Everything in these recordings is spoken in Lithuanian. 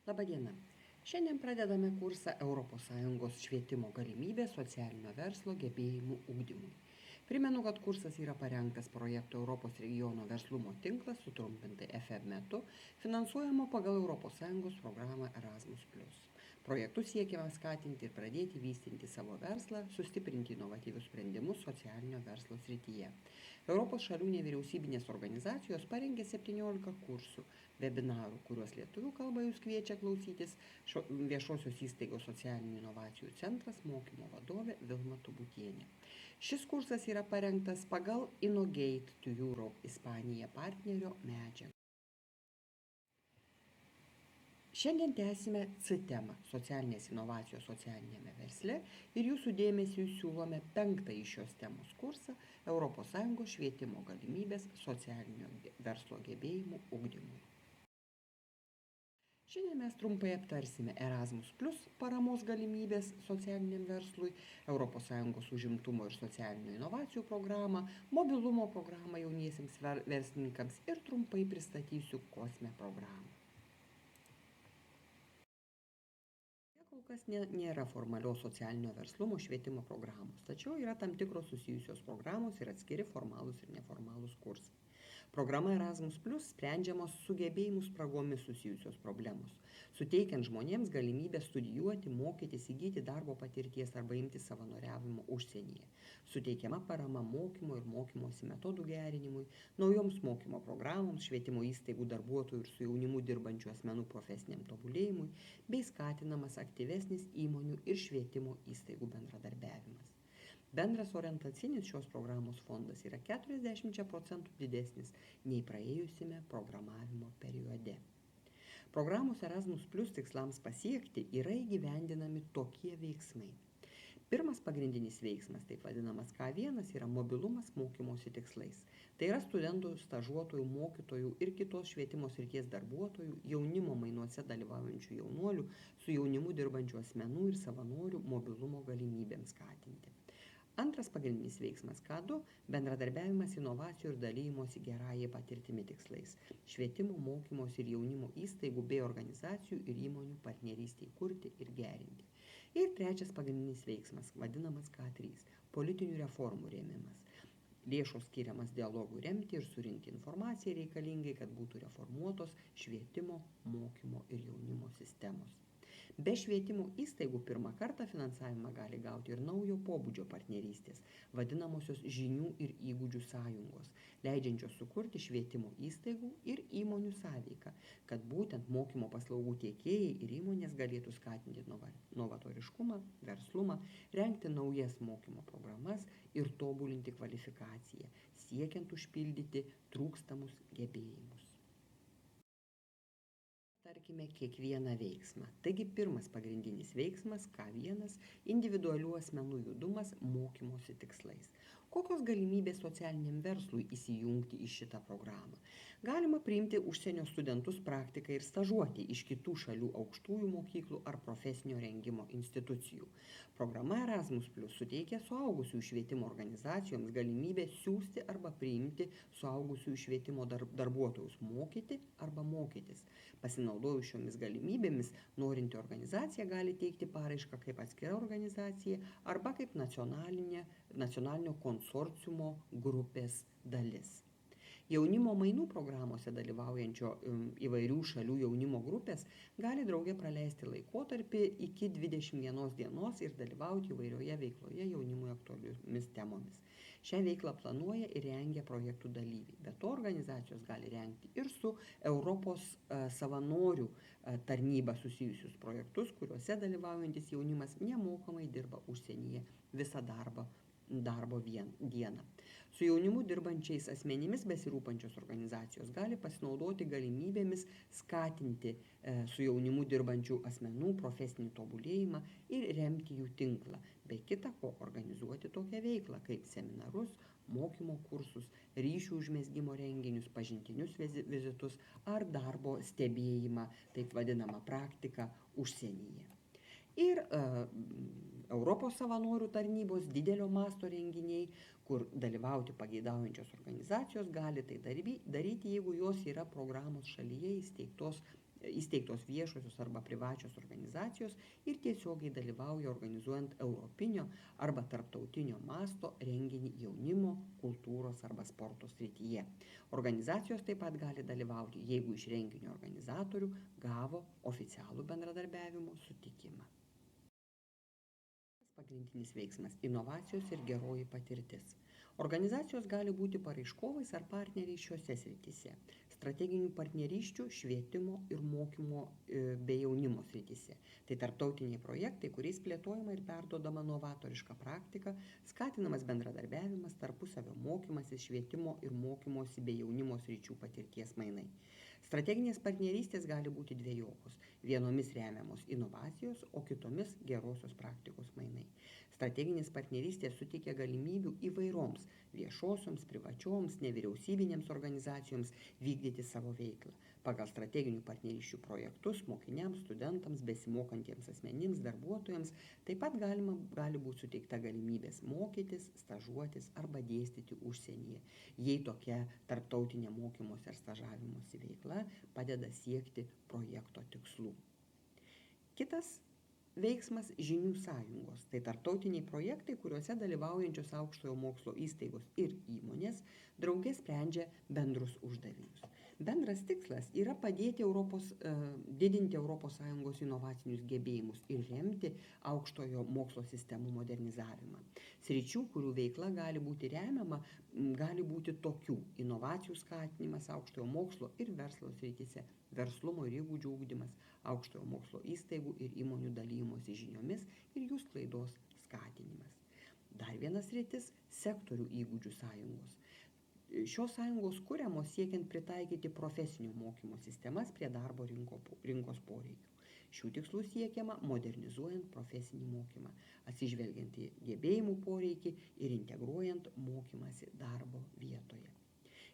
Labadiena. Šiandien pradedame kursą ES švietimo galimybės socialinio verslo gebėjimų ugdymui. Primenu, kad kursas yra parengtas projekto Europos regiono verslumo tinklas, sutrumpintai FM metu, finansuojamo pagal ES programą Erasmus+. Projektu siekiama skatinti ir pradėti vystinti savo verslą, sustiprinti inovatyvius sprendimus socialinio verslo srityje. Europos šalių nevyriausybinės organizacijos parengė 17 kursų, webinarų, kuriuos lietuvių kalba jūs kviečia klausytis viešosios įstaigos socialinių inovacijų centras mokymo vadovė Vilma Tubutienė. Šis kursas yra parengtas pagal Innogate to Europe Ispanija partnerio medžiagą. Šiandien tęsime C temą – socialinės inovacijos socialinėme versle ir jūsų dėmesiui siūlome 5-ąjį šios temos kursą ES švietimo galimybės socialinio verslo gebėjimų ugdymui. Šiandien mes trumpai aptarsime Erasmus+ paramos galimybės socialiniam verslui, ES užimtumo ir socialinių inovacijų programą, mobilumo programą jauniesiems verslininkams ir trumpai pristatysiu COSME programą. Kol kas nėra formalios socialinio verslumo švietimo programos, tačiau yra tam tikros susijusios programos ir atskiri formalūs ir neformalūs kursai. Programa Erasmus+ sprendžiamos su gebėjimų spragomis susijusios problemos, suteikiant žmonėms galimybę studijuoti, mokytis, įgyti darbo patirties arba imti savanoriavimo užsienyje. Suteikiama parama mokymo ir mokymosi metodų gerinimui, naujoms mokymo programoms, švietimo įstaigų darbuotojų ir su jaunimu dirbančių asmenų profesiniam tobulėjimui, bei skatinamas aktyvesnis įmonių ir švietimo įstaigų bendradarbiavimas. Bendras orientacinis šios programos fondas yra 40% didesnis nei praėjusiame programavimo periode. Programos Erasmus+ tikslams pasiekti yra įgyvendinami tokie veiksmai. Pirmas pagrindinis veiksmas, taip vadinamas K1, yra mobilumas mokymosi tikslais. Tai yra studentų, stažuotojų, mokytojų ir kitos švietimo srities darbuotojų, jaunimo mainuose dalyvaujančių jaunuolių, su jaunimu dirbančių asmenų ir savanorių mobilumo galimybėms skatinti. Antras pagrindinis veiksmas K2 – bendradarbiavimas inovacijų ir dalymosi gerąją patirtimi tikslais, švietimo, mokymosi ir jaunimo įstaigų bei organizacijų ir įmonių partnerystei kurti ir gerinti. Ir trečias pagrindinis veiksmas, vadinamas K3 – politinių reformų rėmimas. Lėšos skiriamas dialogų remti ir surinkti informaciją reikalingai, kad būtų reformuotos švietimo, mokymo ir jaunimo sistemos. Be švietimo įstaigų pirmą kartą finansavimą gali gauti ir naujo pobūdžio partnerystės, vadinamosios žinių ir įgūdžių sąjungos, leidžiančios sukurti švietimo įstaigų ir įmonių sąveiką, kad būtent mokymo paslaugų tiekėjai ir įmonės galėtų skatinti novatoriškumą, verslumą, rengti naujas mokymo programas ir tobulinti kvalifikaciją, siekiant užpildyti trūkstamus gebėjimus. Tarkime kiekvieną veiksmą. Taigi pirmas pagrindinis veiksmas K1 – individualių asmenų judumas mokymosi tikslais. Kokios galimybės socialiniam verslui įsijungti į šitą programą? Galima priimti užsienio studentus praktikai ir stažuoti iš kitų šalių aukštųjų mokyklų ar profesinio rengimo institucijų. Programa Erasmus+ suteikia suaugusiųjų švietimo organizacijoms galimybę siųsti arba priimti suaugusiųjų švietimo darbuotojus mokyti arba mokytis. Pasinaudojus šiomis galimybėmis, norinti organizacija gali teikti paraišką kaip atskira organizacija arba kaip nacionalinio konsorciumo grupės dalis. Jaunimo mainų programuose dalyvaujančio įvairių šalių jaunimo grupės gali drauge praleisti laikotarpį iki 21 dienos ir dalyvauti įvairioje veikloje jaunimui aktualiomis temomis. Šią veiklą planuoja ir rengia projektų dalyviai. Be to organizacijos gali rengti ir su Europos savanorių tarnyba susijusius projektus, kuriuose dalyvaujantis jaunimas nemokamai dirba užsienyje visą darbo dieną. Su jaunimu dirbančiais asmenimis besirūpančios organizacijos gali pasinaudoti galimybėmis skatinti su jaunimu dirbančių asmenų profesinį tobulėjimą ir remti jų tinklą, bei kita ko organizuoti tokią veiklą kaip seminarus, mokymo kursus, ryšių užmezgimo renginius, pažintinius vizitus ar darbo stebėjimą, taip vadinamą praktiką užsienyje. Ir Europos savanorių tarnybos didelio masto renginiai, kur dalyvauti pageidaujančios organizacijos gali tai daryti, jeigu jos yra programos šalyje įsteigtos įsteigtos viešosios arba privačios organizacijos ir tiesiogiai dalyvauja organizuojant europinio arba tarptautinio masto renginį jaunimo, kultūros arba sporto srityje. Organizacijos taip pat gali dalyvauti, jeigu iš renginio organizatorių gavo oficialų bendradarbiavimo sutikimą. Pagrindinis veiksmas – inovacijos ir geroji patirtis. Organizacijos gali būti paraiškovais ar partneriais šiuose srityse. Strateginių partnerysčių švietimo ir mokymo bei jaunimo srityse. Tai tarptautiniai projektai, kuriais plėtojama ir perduodama novatoriška praktika, skatinamas bendradarbiavimas, tarpusavio mokymasis, švietimo ir mokymosi bei jaunimo sričių patirties mainai. Strateginės partnerystės gali būti dvejopos. Vienomis remiamos inovacijos, o kitomis gerosios praktikos mainai. Strateginės partnerystės suteikia galimybių įvairioms viešosioms, privačioms, nevyriausybinėms organizacijoms vykdyti savo veiklą. Pagal strateginių partnerysčių projektus mokiniams, studentams, besimokantiems asmenims, darbuotojams taip pat gali būti suteikta galimybės mokytis, stažuotis arba dėstyti užsienyje, jei tokia tarptautinė mokymosi ar stažavimosi veikla padeda siekti projekto tikslų. Kitas veiksmas – žinių sąjungos. Tai tarptautiniai projektai, kuriuose dalyvaujančios aukštojo mokslo įstaigos ir įmonės drauge sprendžia bendrus uždavinius. Bendras tikslas yra padėti didinti ES inovacinius gebėjimus ir remti aukštojo mokslo sistemų modernizavimą. Sričių, kurių veikla gali būti remiama, gali būti tokių: inovacijų skatinimas aukštojo mokslo ir verslo srityse, verslumo ir įgūdžių ugdymas, aukštojo mokslo įstaigų ir įmonių dalymosi žiniomis ir jų sklaidos skatinimas. Dar vienas sritis – sektorių įgūdžių sąjungos. Šios sąjungos kuriamos siekiant pritaikyti profesinio mokymo sistemas prie darbo rinkos poreikių. Šių tikslų siekiama modernizuojant profesinį mokymą, atsižvelgiant į gebėjimų poreikį ir integruojant mokymąsi darbo vietoje.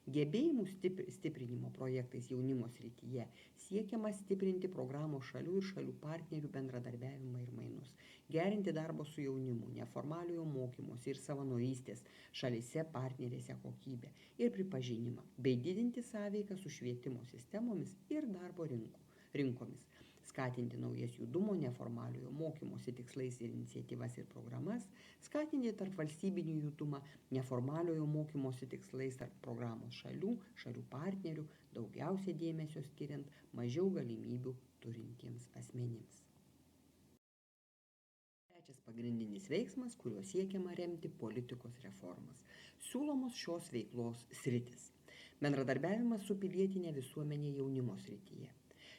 Gebėjimų stiprinimo projektais jaunimo srityje siekiama stiprinti programos šalių ir šalių partnerių bendradarbiavimą ir mainus, gerinti darbo su jaunimu, neformaliojo mokymosi ir savanorystės šalyse partnerėse kokybę ir pripažinimą, bei didinti sąveiką su švietimo sistemomis ir darbo rinkomis, skatinti naujas judumo, neformaliojo mokymosi tikslais ir iniciatyvas ir programas, skatinti tarpvalstybinį judumą, neformaliojo mokymosi tikslais tarp programos šalių partnerių, daugiausia dėmesio skiriant mažiau galimybių turintiems asmenims. Trečias pagrindinis veiksmas, kuriuo siekiama remti politikos reformas. Siūlomos šios veiklos sritis. Bendradarbiavimas su pilietinė visuomenė jaunimo srityje.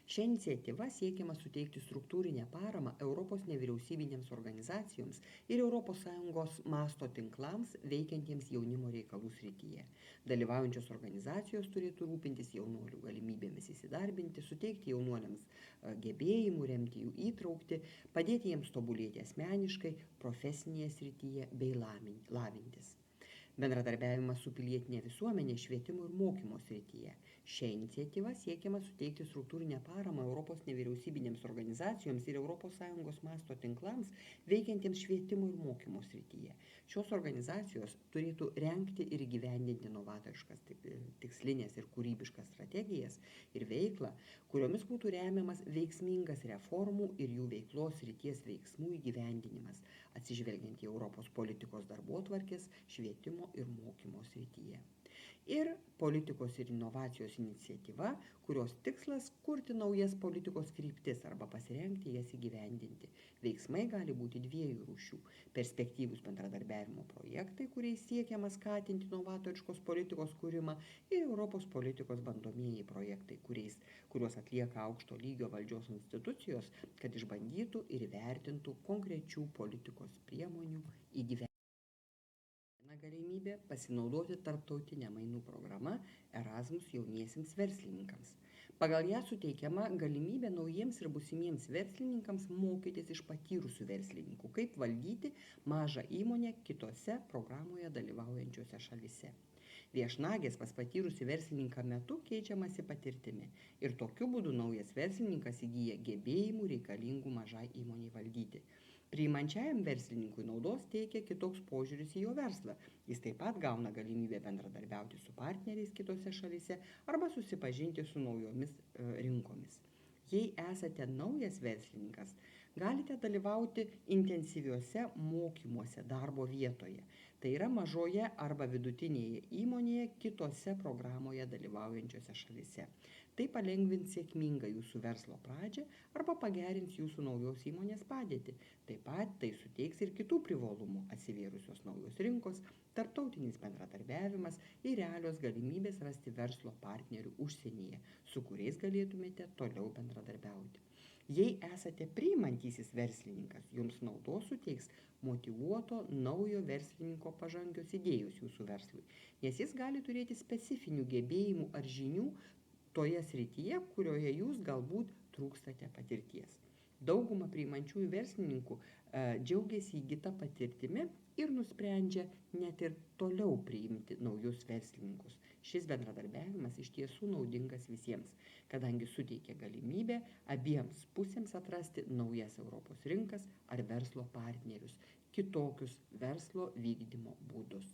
Šia iniciatyva siekiama suteikti struktūrinę paramą Europos nevyriausybinėms organizacijoms ir ES masto tinklams veikiantiems jaunimo reikalų srityje. Dalyvaujančios organizacijos turėtų rūpintis jaunuolių galimybėmis įsidarbinti, suteikti jaunuoliams gebėjimų, remti jų įtraukti, padėti jiems tobulėti asmeniškai, profesinėje srityje bei lavintis. Bendradarbiavimas su pilietinė visuomenė švietimo ir mokymo srityje. Šia iniciatyva siekiama suteikti struktūrinę paramą Europos nevyriausybinėms organizacijoms ir ES masto tinklams veikiantiems švietimo ir mokymo srityje. Šios organizacijos turėtų rengti ir įgyvendinti novatoriškas tikslinės ir kūrybiškas strategijas ir veiklą, kuriomis būtų remiamas veiksmingas reformų ir jų veiklos srities veiksmų įgyvendinimas, atsižvelgiant į Europos politikos darbotvarkės švietimo ir mokymo srityje. Ir politikos ir inovacijos iniciatyva, kurios tikslas kurti naujas politikos kryptis arba pasirengti jas įgyvendinti. Veiksmai gali būti dviejų rūšių: perspektyvūs bendradarbiavimo projektai, kuriais siekiama skatinti novatoriškos politikos kūrimą, ir Europos politikos bandomieji projektai, kuriuos atlieka aukšto lygio valdžios institucijos, kad išbandytų ir įvertintų konkrečių politikos priemonių įgyvendinimą. Galimybė pasinaudoti tarptautinę mainų programą Erasmus jauniesiems verslininkams. Pagal ją suteikiama galimybė naujiems ir būsimiems verslininkams mokytis iš patyrusių verslininkų, kaip valdyti mažą įmonę kitose programoje dalyvaujančiose šalyse. Viešnagės pas patyrusį verslininką metu keičiamasi patirtimi ir tokiu būdu naujas verslininkas įgyja gebėjimų reikalingų mažai įmonei valdyti. Priimančiajam verslininkui naudos teikia kitoks požiūris į jo verslą. Jis taip pat gauna galimybę bendradarbiauti su partneriais kitose šalyse arba susipažinti su naujomis rinkomis. Jei esate naujas verslininkas, galite dalyvauti intensyviuose mokymuose darbo vietoje. Tai yra mažoje arba vidutinėje įmonėje kitose programoje dalyvaujančiose šalise. Tai palengvins sėkmingą jūsų verslo pradžią arba pagerins jūsų naujos įmonės padėtį. Taip pat tai suteiks ir kitų privalumų – atsivėrusios naujos rinkos, tarptautinis bendradarbiavimas ir realios galimybės rasti verslo partnerių užsienyje, su kuriais galėtumėte toliau bendradarbiauti. Jei esate priimantysis verslininkas, jums naudos suteiks motyvuoto naujo verslininko pažangios idėjos jūsų verslui, nes jis gali turėti specifinių gebėjimų ar žinių toje srityje, kurioje jūs galbūt trūkstate patirties. Dauguma priimančiųjų verslininkų džiaugiasi įgyta patirtimi ir nusprendžia net ir toliau priimti naujus verslininkus. Šis bendradarbiavimas iš tiesų naudingas visiems, kadangi suteikia galimybę abiems pusėms atrasti naujas Europos rinkas ar verslo partnerius, kitokius verslo vykdymo būdus.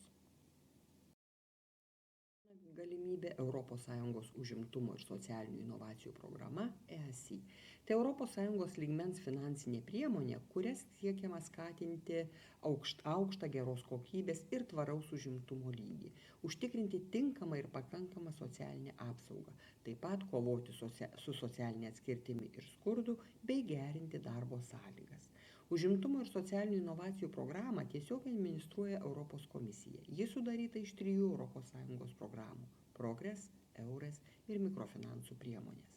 Galimybė ES užimtumo ir socialinių inovacijų programa EASI. Tai ES lygmens finansinė priemonė, kuria siekiama skatinti aukštą geros kokybės ir tvaraus užimtumo lygį, užtikrinti tinkamą ir pakankamą socialinę apsaugą, taip pat kovoti su socialinė atskirtimi ir skurdu bei gerinti darbo sąlygas. Užimtumo ir socialinių inovacijų programą tiesiog administruoja Europos komisija. Ji sudaryta iš 3 ES programų – Progress, EURES ir mikrofinansų priemonės.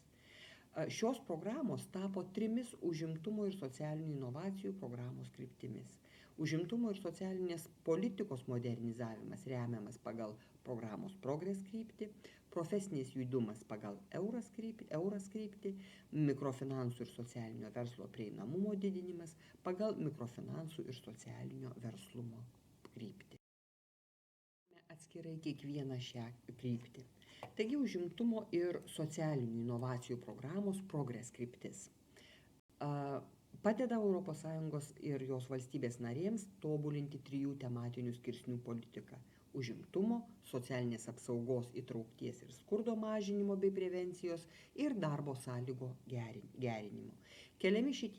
Šios programos tapo 3 užimtumo ir socialinių inovacijų programos kryptimis. Užimtumo ir socialinės politikos modernizavimas remiamas pagal programos Progress kryptį, profesinis judumas pagal EURES kryptį, mikrofinansų ir socialinio verslo prieinamumo didinimas pagal mikrofinansų ir socialinio verslumo kryptį. Atskirai kiekvieną šią kryptį. Taigi užimtumo ir socialinių inovacijų programos Progress kryptis padeda ES ir jos valstybės narėms tobulinti 3 tematinių skirsnių politiką – užimtumo, socialinės apsaugos, įtraukties ir skurdo mažinimo bei prevencijos ir darbo sąlygo gerinimo. Keliami šie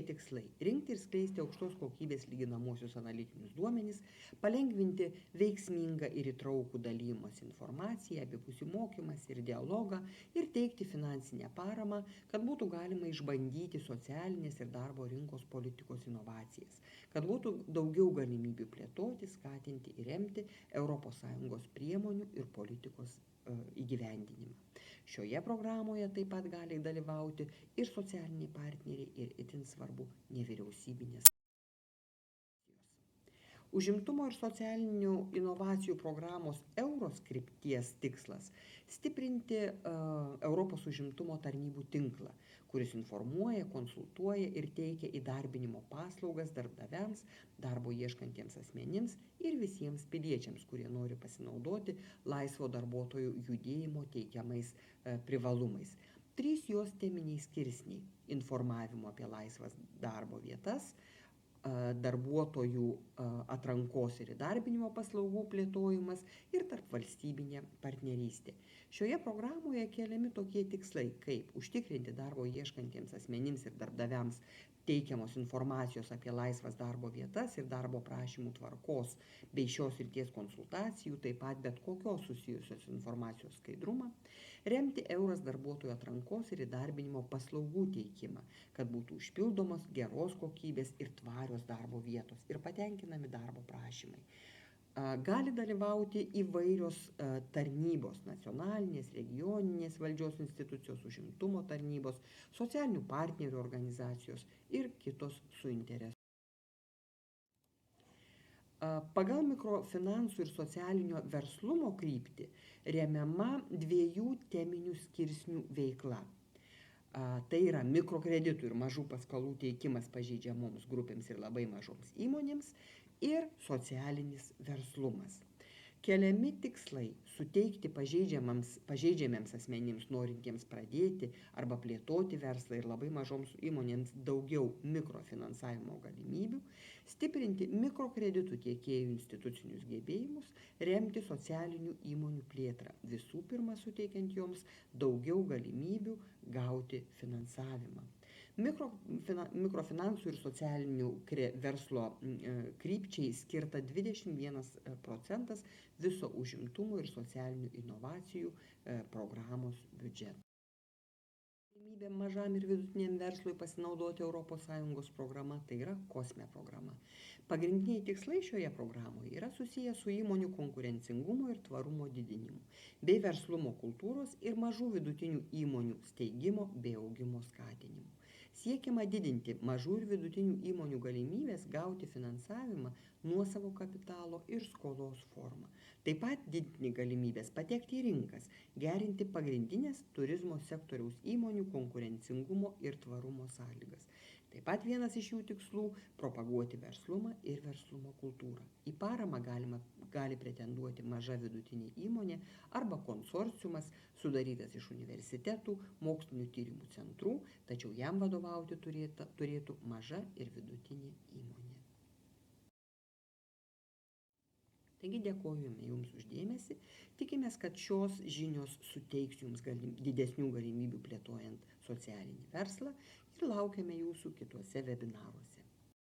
tikslai – rinkti ir skleisti aukštos kokybės lyginamosius analitinius duomenis, palengvinti veiksmingą ir įtraukų dalijimąsi informaciją, abipusį mokymąsi ir dialogą ir teikti finansinę paramą, kad būtų galima išbandyti socialinės ir darbo rinkos politikos inovacijas, kad būtų daugiau galimybių plėtoti, skatinti ir remti ES priemonių ir politikos įgyvendinimą. Šioje programoje taip pat gali dalyvauti ir socialiniai partneriai ir itin svarbu nevyriausybinės. Užimtumo ir socialinių inovacijų programos EURES krypties tikslas – stiprinti Europos užimtumo tarnybų tinklą, kuris informuoja, konsultuoja ir teikia įdarbinimo paslaugas darbdaviams, darbo ieškantiems asmenims ir visiems piliečiams, kurie nori pasinaudoti laisvo darbuotojų judėjimo teikiamais privalumais. 3 jos teminiai skirsniai – informavimo apie laisvas darbo vietas, darbuotojų atrankos ir įdarbinimo paslaugų plėtojimas ir tarpvalstybinė partnerystė. Šioje programoje keliami tokie tikslai, kaip užtikrinti darbo ieškantiems asmenims ir darbdaviams teikiamos informacijos apie laisvas darbo vietas ir darbo prašymų tvarkos bei šios srities konsultacijų, taip pat bet kokios susijusios informacijos skaidrumą, remti EURES darbuotojų atrankos ir įdarbinimo paslaugų teikimą, kad būtų užpildomos geros kokybės ir tvarios darbo vietos ir patenkinami darbo prašymai. Gali dalyvauti įvairios tarnybos, nacionalinės, regioninės valdžios institucijos, užimtumo tarnybos, socialinių partnerių organizacijos ir kitos suinteresuotos. Pagal mikrofinansų ir socialinio verslumo kryptį remiama 2 teminių skirsnių veikla. Tai yra mikrokreditų ir mažų paskolų teikimas pažeidžiamoms grupėms ir labai mažoms įmonėms ir socialinis verslumas. Keliami tikslai suteikti pažeidžiamiems asmenims norintiems pradėti arba plėtoti verslą ir labai mažoms įmonėms daugiau mikrofinansavimo galimybių, stiprinti mikrokreditų tiekėjų institucinius gebėjimus, remti socialinių įmonių plėtrą, visų pirma suteikiant joms daugiau galimybių gauti finansavimą. Mikrofinansų ir socialinių verslo krypčiai skirta 21% viso užimtumo ir socialinių inovacijų programos biudžeto. Galimybė mažam ir vidutiniam verslui pasinaudoti ES programa, tai yra COSME programa. Pagrindiniai tikslai šioje programoje yra susiję su įmonių konkurencingumo ir tvarumo didinimu, bei verslumo kultūros ir mažų vidutinių įmonių steigimo bei augimo skatinimu. Siekiama didinti mažų ir vidutinių įmonių galimybės gauti finansavimą nuosavo kapitalo ir skolos formą. Taip pat didinti galimybės patekti į rinkas, gerinti pagrindinės turizmo sektoriaus įmonių konkurencingumo ir tvarumo sąlygas. Taip pat vienas iš jų tikslų – propaguoti verslumą ir verslumo kultūrą. Į paramą gali pretenduoti maža vidutinė įmonė arba konsorciumas sudarytas iš universitetų, mokslinių tyrimų centrų, tačiau jam vadovauti turėtų maža ir vidutinė įmonė. Taigi dėkojame Jums uždėmesį, tikimės, kad šios žinios suteiks Jums didesnių galimybių plėtojant socialinį verslą ir laukiame Jūsų kituose webinaruose.